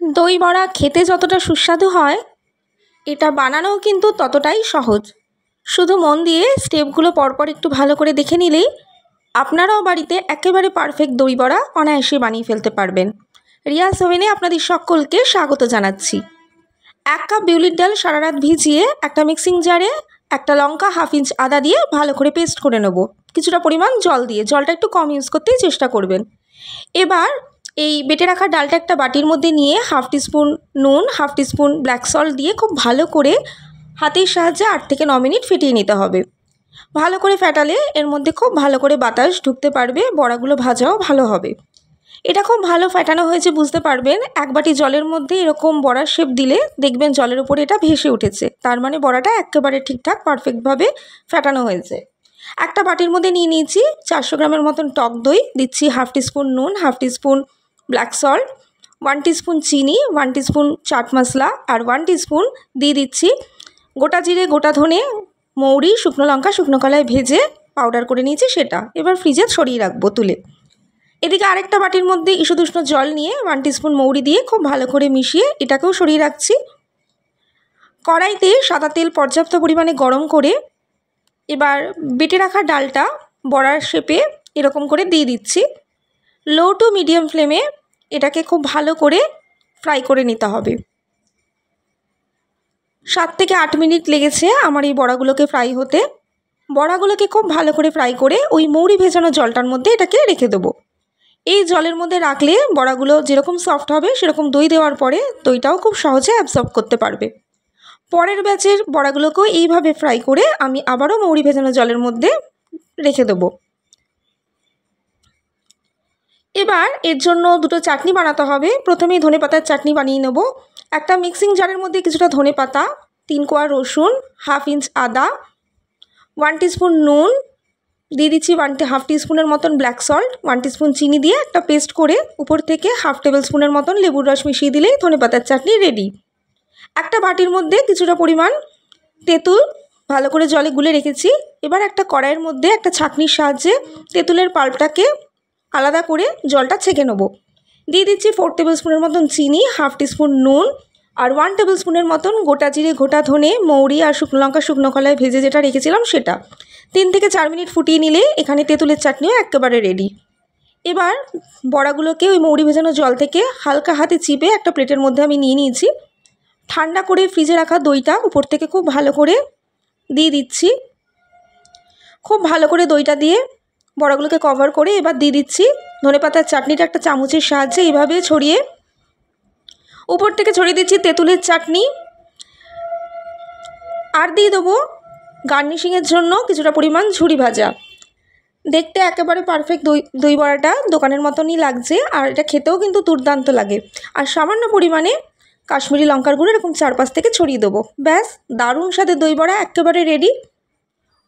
দই বড়া খেতে যতটা সুস্বাদু হয়, এটা বানানোও কিন্তু ততটাই সহজ। শুধু মন দিয়ে স্টেপগুলো পরপর একটু ভালো করে দেখে নিলেই আপনারাও বাড়িতে একেবারে পারফেক্ট দই বড়া অনায়াসে বানিয়ে ফেলতে পারবেন। রিয়াস ওভেনে আপনাদের সকলকে স্বাগত জানাচ্ছি। 1 কাপ বিউলির ডাল সারা রাত ভিজিয়ে একটা মিক্সিং জারে একটা লঙ্কা, হাফ ইঞ্চ আদা দিয়ে ভালো করে পেস্ট করে নেব, কিছুটা পরিমাণ জল দিয়ে। জলটা একটু কম ইউজ করতেই চেষ্টা করবেন। এবার এই বেটে রাখা ডালটা একটা বাটির মধ্যে নিয়ে হাফ টিস্পুন নুন, হাফ টিস্পুন ব্ল্যাক সল্ট দিয়ে খুব ভালো করে হাতের সাহায্যে 8 থেকে 9 মিনিট ফেটিয়ে নিতে হবে। ভালো করে ফেটালে এর মধ্যে খুব ভালো করে বাতাস ঢুকতে পারবে, বড়াগুলো ভাজাও ভালো হবে। এটা খুব ভালো ফেটানো হয়েছে বুঝতে পারবেন। 1 বাটি জলের মধ্যে এরকম বড়ার শেপ দিলে দেখবেন জলের উপরে এটা ভেসে উঠেছে, তার মানে বড়াটা একেবারে ঠিকঠাক পারফেক্টভাবে ফেটানো হয়েছে। একটা বাটির মধ্যে নিয়ে নিয়েছি 400 গ্রামের মতন টক দই, দিচ্ছি হাফ টিস্পুন নুন, half teaspoon black salt, 1 teaspoon চিনি, 1 টিস্পুন চাট মশলা আর 1 টিস্পুন দিয়ে দিচ্ছি গোটা জিরে, গোটা ধনে, মৌরি, শুকনো লঙ্কা শুকনো কলায় ভেজে পাউডার করে নিয়েছি সেটা। এবার ফ্রিজে ছড়িয়ে রাখবো তুলে। এদিকে আরেকটা বাটির মধ্যে ঈষদুষ্ণ জল নিয়ে 1 টিস্পুন মৌরি দিয়ে খুব ভালো করে মিশিয়ে এটাকেও সরিয়ে রাখছি। কড়াইতে সাদা তেল পর্যাপ্ত পরিমাণে গরম করে এবার বেটে রাখা ডালটা বড়ার শেপে এরকম করে দিয়ে দিচ্ছি। লো টু মিডিয়াম ফ্লেমে এটাকে খুব ভালো করে ফ্রাই করে নিতে হবে। 7 থেকে 8 মিনিট লেগেছে আমার এই বড়াগুলোকে ফ্রাই হতে। বড়াগুলোকে খুব ভালো করে ফ্রাই করে ওই মৌরি ভেজানো জলটার মধ্যে এটাকে রেখে দেবো। এই জলের মধ্যে রাখলে বড়াগুলো যেরকম সফট হবে সেরকম দই দেওয়ার পরে দইটাও খুব সহজে অ্যাবসর্ব করতে পারবে। পরের ব্যাচের বড়াগুলোকেও এইভাবে ফ্রাই করে আমি আবারও মৌরি ভেজানো জলের মধ্যে রেখে দেবো। এবার এর জন্য দুটো চাটনি বানাতে হবে। প্রথমেই ধনেপাতার চাটনি বানিয়ে নেব। একটা মিক্সিং জারের মধ্যে কিছুটা ধনেপাতা, 3 কোয়া রসুন, হাফ ইঞ্চ আদা, 1 টিস্পুন নুন, দিয়ে দিচ্ছি হাফ টিস্পুনের মতন ব্ল্যাক সল্ট, 1 টিস্পুন চিনি দিয়ে একটা পেস্ট করে উপর থেকে হাফ টেবিল স্পুনের মতন লেবুর রস মিশিয়ে দিলেই ধনেপাতার চাটনি রেডি। একটা বাটির মধ্যে কিছুটা পরিমাণ তেঁতুল ভালো করে জলে গুলে রেখেছি। এবার একটা কড়াইয়ের মধ্যে একটা ছাঁকনির সাহায্যে তেঁতুলের পাল্পটাকে আলাদা করে জলটা ছেঁকে নেব। দিয়ে দিচ্ছি 4 টেবিল স্পুনের মতন চিনি, হাফ টিস্পুন নুন আর 1 টেবিল স্পুনের মতন গোটা জিরে, গোটা ধনে, মৌরি আর শুকনো লঙ্কা শুকনো কলায় ভেজে যেটা রেখেছিলাম সেটা। 3 থেকে 4 মিনিট ফুটিয়ে নিলে এখানে তেঁতুলের চাটনিও একেবারে রেডি। এবার বড়াগুলোকে ওই মৌরি ভেজানো জল থেকে হালকা হাতে চিপে একটা প্লেটের মধ্যে আমি নিয়ে নিয়েছি। ঠান্ডা করে ফ্রিজে রাখা দইটা উপর থেকে খুব ভালো করে দিয়ে দিচ্ছি। খুব ভালো করে দইটা দিয়ে বড়াগুলোকে কভার করে এবার দিয়ে দিচ্ছি ধনেপাতার চাটনিটা একটা চামচের সাহায্যে এইভাবে ছড়িয়ে উপর থেকে ছড়িয়ে দিচ্ছি তেঁতুলের চাটনি। আর দিয়ে দেবো গার্নিশিংয়ের জন্য কিছুটা পরিমাণ ঝুরি ভাজা। দেখতে একেবারে পারফেক্ট দই বড়াটা দোকানের মতনই লাগছে, আর এটা খেতেও কিন্তু দুর্দান্ত লাগে। আর সামান্য পরিমাণে কাশ্মীরি লঙ্কার গুঁড়ো এরকম 4-5 থেকে ছড়িয়ে দেবো। ব্যাস, দারুণ স্বাদের দই বড়া একেবারে রেডি।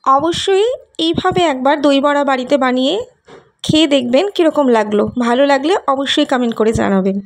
অবশ্যই এইভাবে একবার দই বড়া বাড়িতে বানিয়ে খেয়ে দেখবেন কীরকম লাগলো। ভালো লাগলে অবশ্যই কমেন্ট করে জানাবেন।